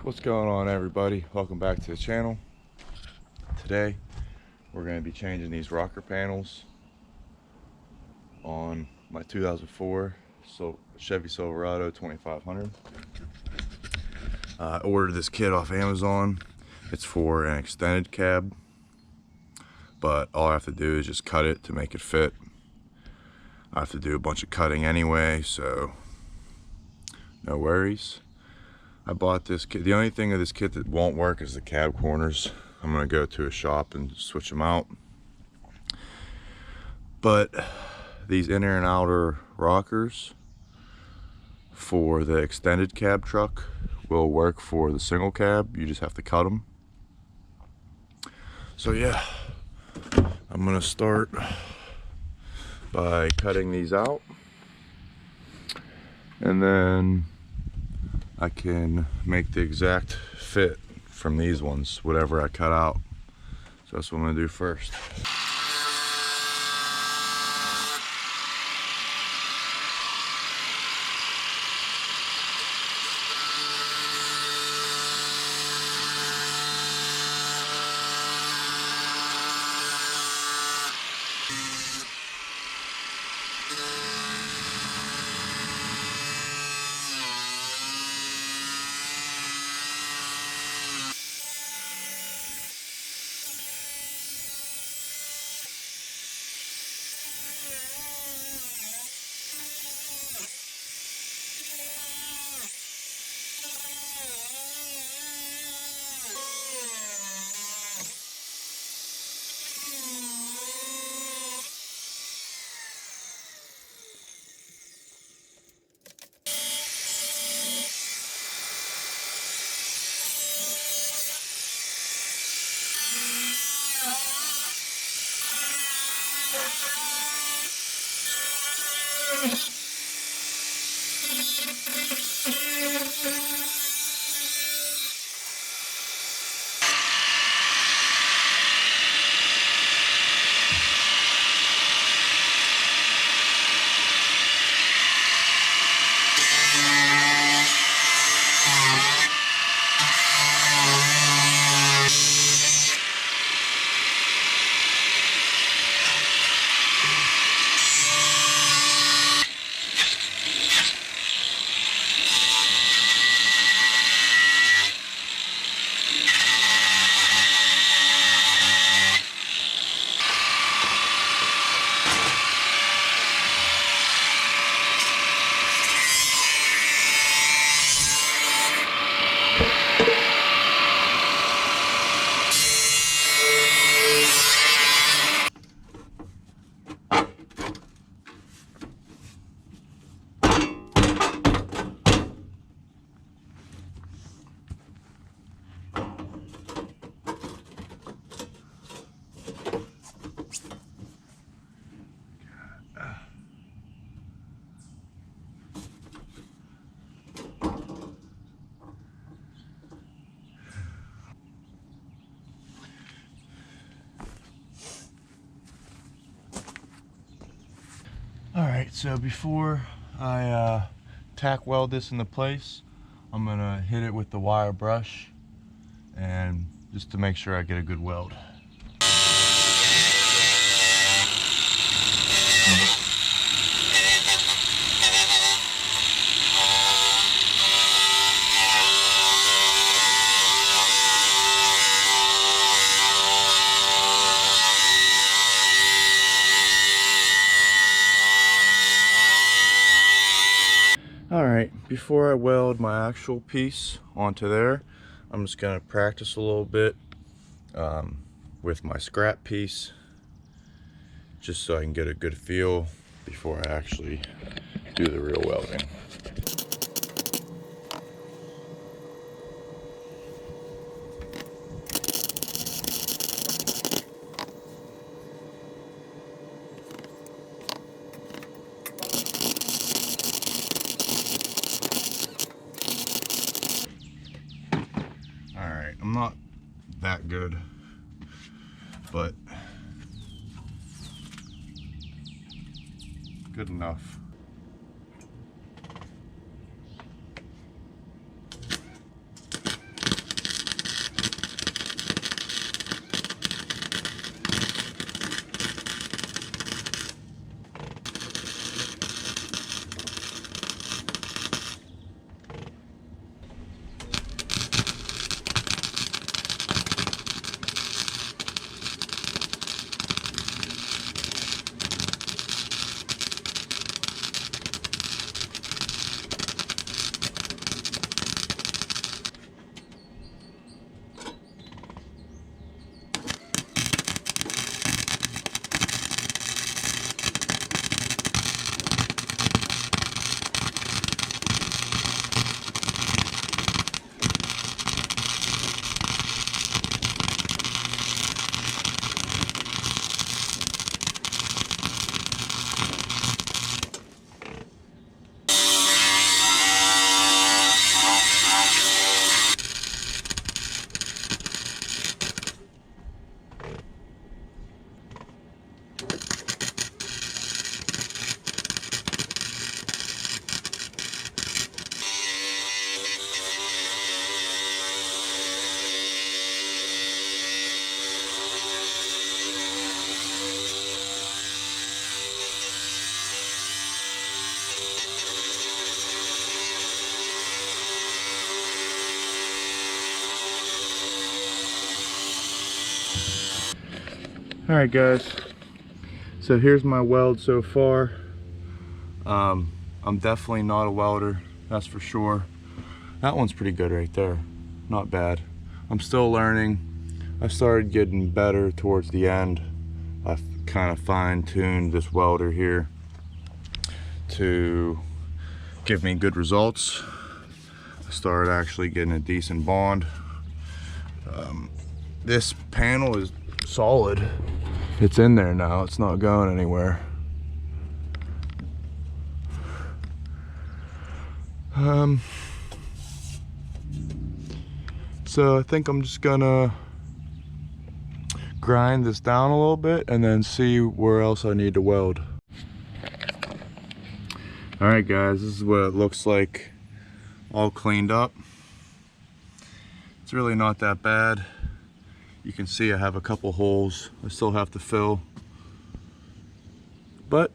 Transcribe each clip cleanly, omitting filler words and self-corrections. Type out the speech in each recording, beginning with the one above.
What's going on, everybody? Welcome back to the channel. Today we're going to be changing these rocker panels on my 2004 Chevy Silverado 2500. I ordered this kit off Amazon. It's for an extended cab, but all I have to do is just cut it to make it fit. I have to do a bunch of cutting anyway, so no worries. I bought this kit. The only thing of this kit that won't work is the cab corners. I'm going to go to a shop and switch them out. But these inner and outer rockers for the extended cab truck will work for the single cab. You just have to cut them. So yeah, I'm going to start by cutting these out, and then I can make the exact fit from these ones, whatever I cut out. So that's what I'm gonna do first. Alright, so before I tack weld this into place, I'm going to hit it with the wire brush, and just to make sure I get a good weld. Alright, before I weld my actual piece onto there, I'm just going to practice a little bit with my scrap piece, just so I can get a good feel before I actually do the real welding. Alright, I'm not that good, but good enough. Alright guys, so here's my weld so far. I'm definitely not a welder, that's for sure. That one's pretty good right there, not bad. I'm still learning. I started getting better towards the end. I've kind of fine-tuned this welder here to give me good results. I started actually getting a decent bond. This panel is solid. It's in there now, it's not going anywhere. So I think I'm just gonna grind this down a little bit and then see where else I need to weld. Alright guys, this is what it looks like all cleaned up. It's really not that bad. You can see I have a couple holes I still have to fill, but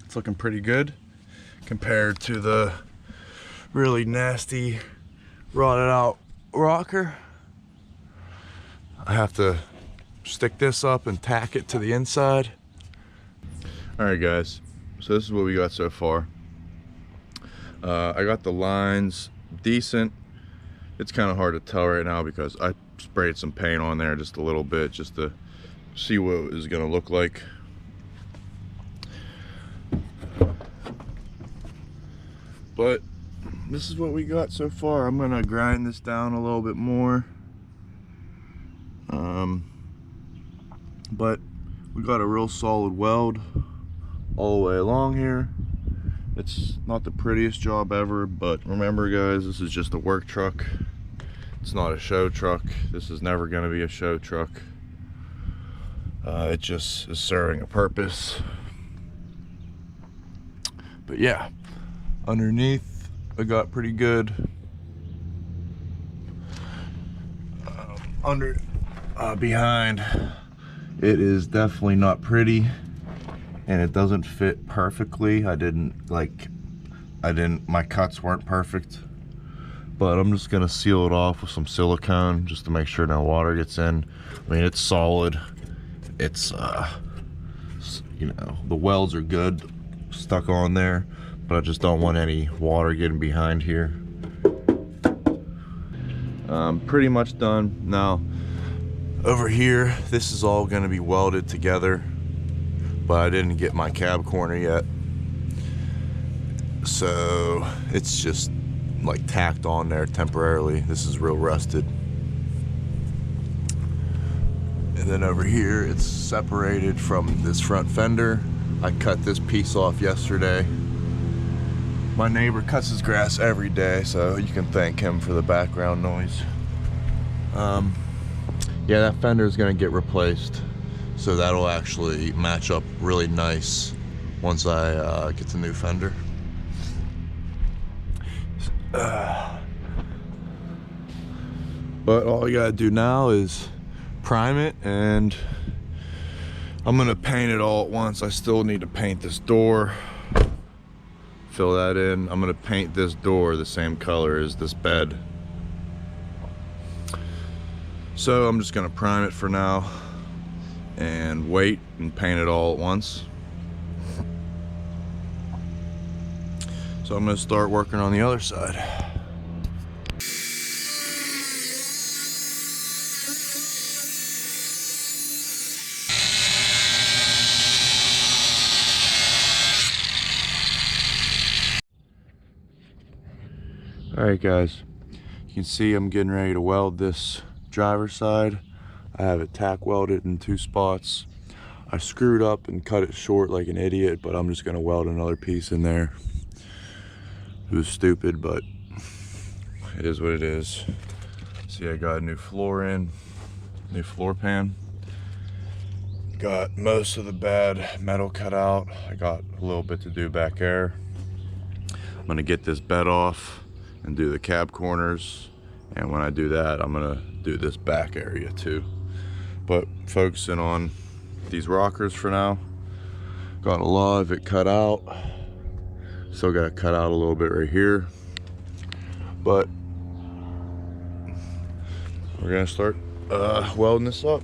it's looking pretty good compared to the really nasty rotted out rocker. I have to stick this up and tack it to the inside. Alright guys, so this is what we got so far. I got the lines decent. It's kind of hard to tell right now because I sprayed some paint on there just a little bit just to see what it was going to look like. But this is what we got so far. I'm going to grind this down a little bit more. But we got a real solid weld all the way along here. It's not the prettiest job ever, but remember guys, this is just a work truck. It's not a show truck. This is never going to be a show truck. It just is serving a purpose. But yeah, underneath I got pretty good. Behind, it is definitely not pretty, and it doesn't fit perfectly. My cuts weren't perfect, but I'm just gonna seal it off with some silicone just to make sure no water gets in. I mean, it's solid. It's you know, the welds are good stuck on there, but I just don't want any water getting behind here. Pretty much done now. Over here, this is all going to be welded together, but I didn't get my cab corner yet, so it's just like tacked on there temporarily. This is real rusted. And then over here, it's separated from this front fender. I cut this piece off yesterday. My neighbor cuts his grass every day, so you can thank him for the background noise. Yeah, that fender is going to get replaced, so that'll actually match up really nice once I get the new fender. But all you gotta do now is prime it, and I'm gonna paint it all at once. I still need to paint this door, fill that in. I'm gonna paint this door the same color as this bed. So I'm just gonna prime it for now and wait and paint it all at once. So I'm gonna start working on the other side. Alright guys, you can see I'm getting ready to weld this driver's side. I have it tack welded in 2 spots. I screwed up and cut it short like an idiot, but I'm just gonna weld another piece in there. It was stupid, but it is what it is. See, I got a new floor in, new floor pan. Got most of the bad metal cut out. I got a little bit to do back there. I'm gonna get this bed off and do the cab corners, and when I do that, I'm gonna do this back area too. But focusing on these rockers for now. Got a lot of it cut out. Still got to cut out a little bit right here, but we're gonna start welding this up.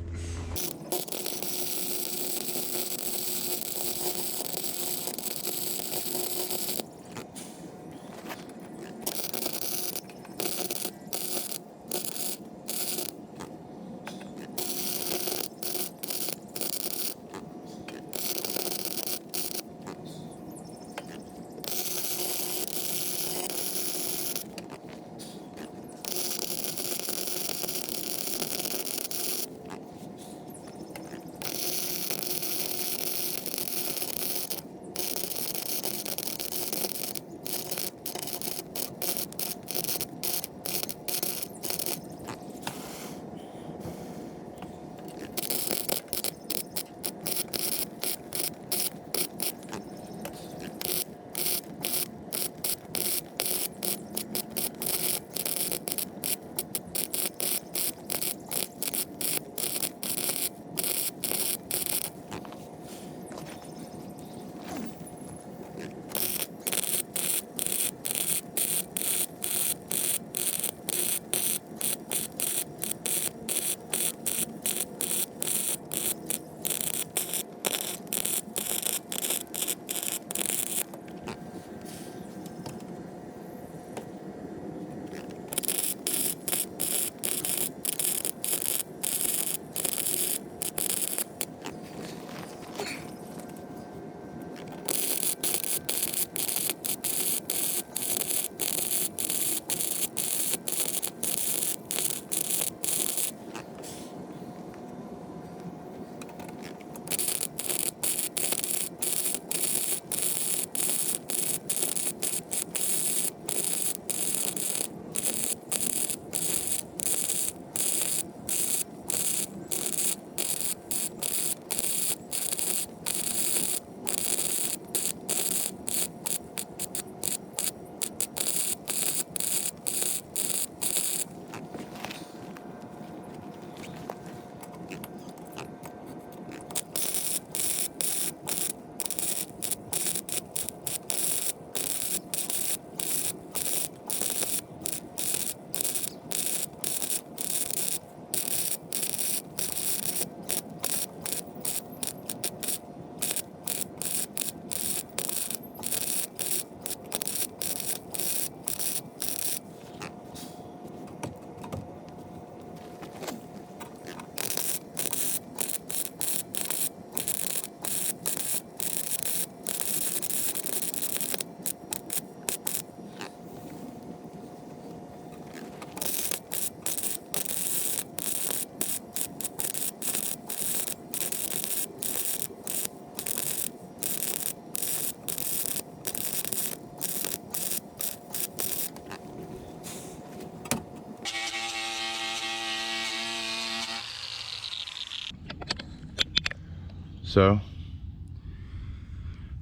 So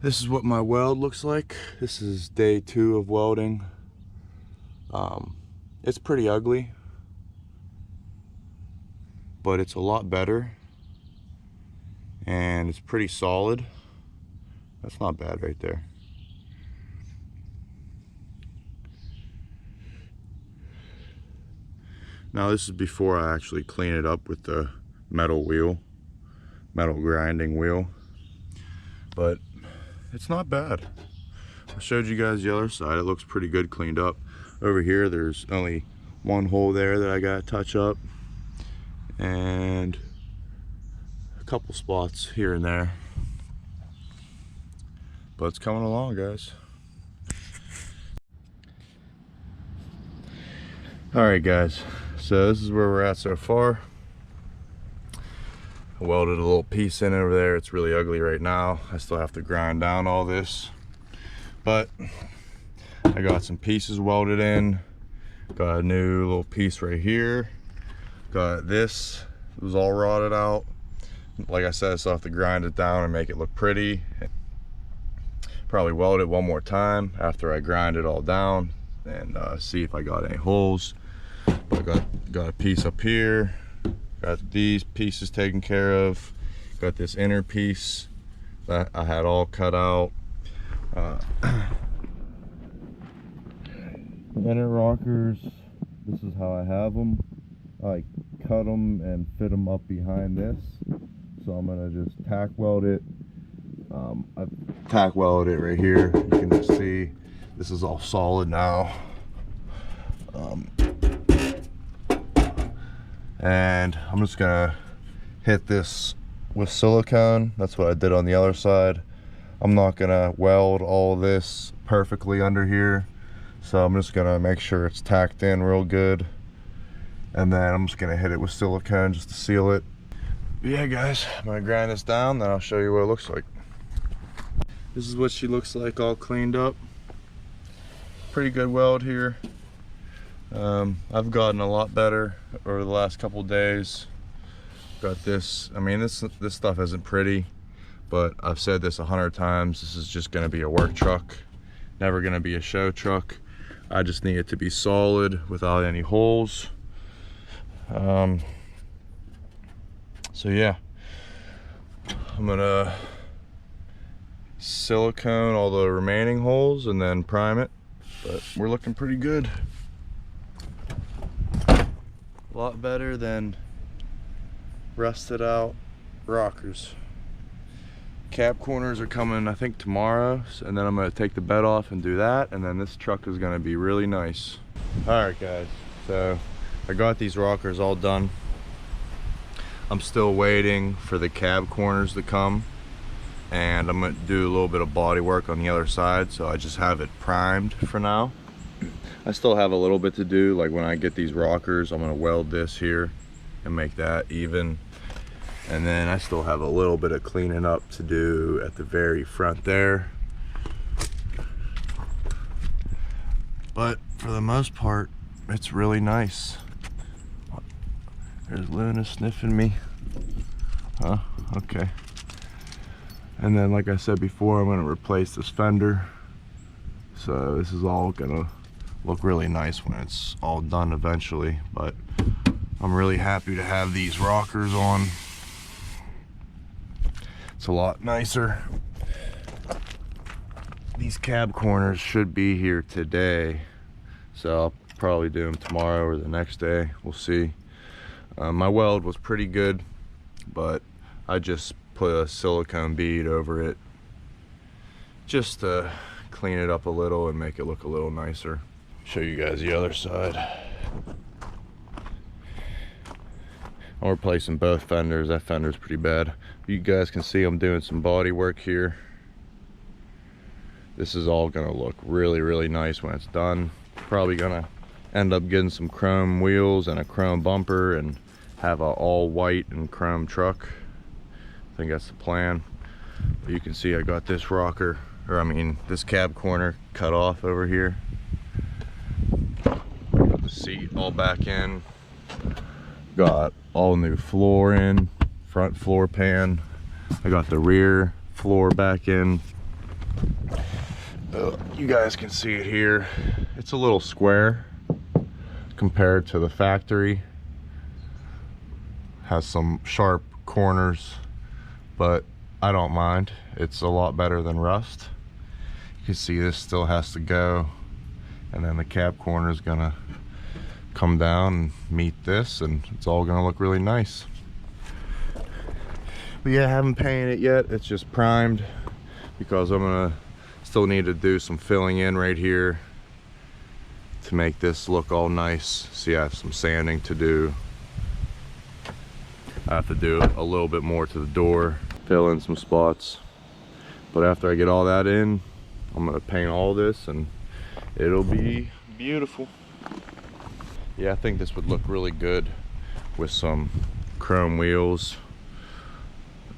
this is what my weld looks like. This is day 2 of welding. It's pretty ugly, but it's a lot better, and it's pretty solid. That's not bad right there. Now this is before I actually clean it up with the metal grinding wheel, but it's not bad. I showed you guys the other side. It looks pretty good cleaned up. Over here there's only one hole there that I gotta touch up, and a couple spots here and there, but it's coming along, guys. Alright guys, so this is where we're at so far. I welded a little piece in over there. It's really ugly right now. I still have to grind down all this, but I got some pieces welded in. Got a new little piece right here. Got this. It was all rotted out. Like I said, I still have to grind it down and make it look pretty. Probably weld it one more time after I grind it all down and see if I got any holes. But I got a piece up here. Got these pieces taken care of. Got this inner piece that I had all cut out. The inner rockers, this is how I have them. I cut them and fit them up behind this. So I'm gonna just tack weld it. I've tack welded it right here. You can just see this is all solid now. And I'm just gonna hit this with silicone. That's what I did on the other side. I'm not gonna weld all this perfectly under here, so I'm just gonna make sure it's tacked in real good, and then I'm just gonna hit it with silicone just to seal it. But yeah guys, I'm gonna grind this down, then I'll show you what it looks like. This is what she looks like all cleaned up. Pretty good weld here. I've gotten a lot better over the last couple days. Got this, I mean this stuff isn't pretty, but I've said this 100 times, this is just gonna be a work truck, never gonna be a show truck. I just need it to be solid without any holes. So yeah, I'm gonna silicone all the remaining holes and then prime it, but we're looking pretty good. A lot better than rusted out rockers. Cab corners are coming I think tomorrow, and then I'm going to take the bed off and do that, and then this truck is going to be really nice. Alright guys, so I got these rockers all done. I'm still waiting for the cab corners to come, and I'm going to do a little bit of body work on the other side, so I just have it primed for now. I still have a little bit to do, like when I get these rockers I'm going to weld this here and make that even, and then I still have a little bit of cleaning up to do at the very front there, but for the most part it's really nice. There's Luna sniffing me. Huh? Okay. And then like I said before, I'm going to replace this fender, so this is all gonna look really nice when it's all done eventually. But I'm really happy to have these rockers on. It's a lot nicer. These cab corners should be here today, so I'll probably do them tomorrow or the next day, we'll see. My weld was pretty good, but I just put a silicone bead over it just to clean it up a little and make it look a little nicer. Show you guys the other side. I'm replacing both fenders. That fender's pretty bad. You guys can see I'm doing some body work here. This is all gonna look really, really nice when it's done. Probably gonna end up getting some chrome wheels and a chrome bumper and have a all white and chrome truck. I think that's the plan. But you can see I got this rocker, or I mean this cab corner cut off over here. Got the seat all back in. Got all new floor in, front floor pan. I got the rear floor back in. You guys can see it here. It's a little square compared to the factory. Has some sharp corners, but I don't mind. It's a lot better than rust. You can see this still has to go, and then the cab corner is gonna come down and meet this, and it's all gonna look really nice. But yeah, I haven't painted it yet. It's just primed because I'm gonna still need to do some filling in right here to make this look all nice. See, I have some sanding to do. I have to do a little bit more to the door, fill in some spots. But after I get all that in, I'm gonna paint all this and it'll be beautiful. Yeah, I think this would look really good with some chrome wheels,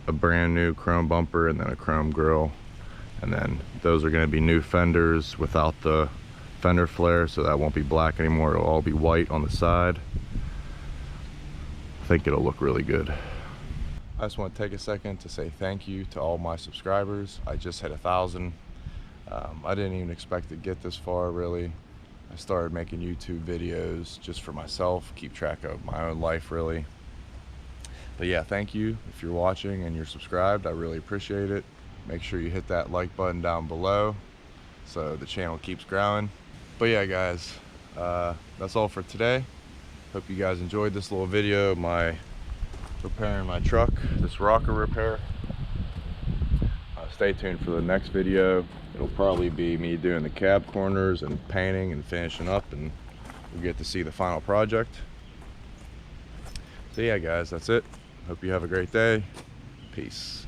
a brand new chrome bumper, and then a chrome grille. And then those are gonna be new fenders without the fender flare, so that won't be black anymore. It'll all be white on the side. I think it'll look really good. I just want to take a second to say thank you to all my subscribers. I just hit 1,000. I didn't even expect to get this far, really. I started making YouTube videos just for myself, keep track of my own life, really. But yeah, thank you if you're watching and you're subscribed. I really appreciate it. Make sure you hit that like button down below so the channel keeps growing. But yeah, guys, that's all for today. Hope you guys enjoyed this little video of my repairing my truck, this rocker repair. Stay tuned for the next video. It'll probably be me doing the cab corners and painting and finishing up, and we'll get to see the final project. So yeah, guys, that's it. Hope you have a great day. Peace.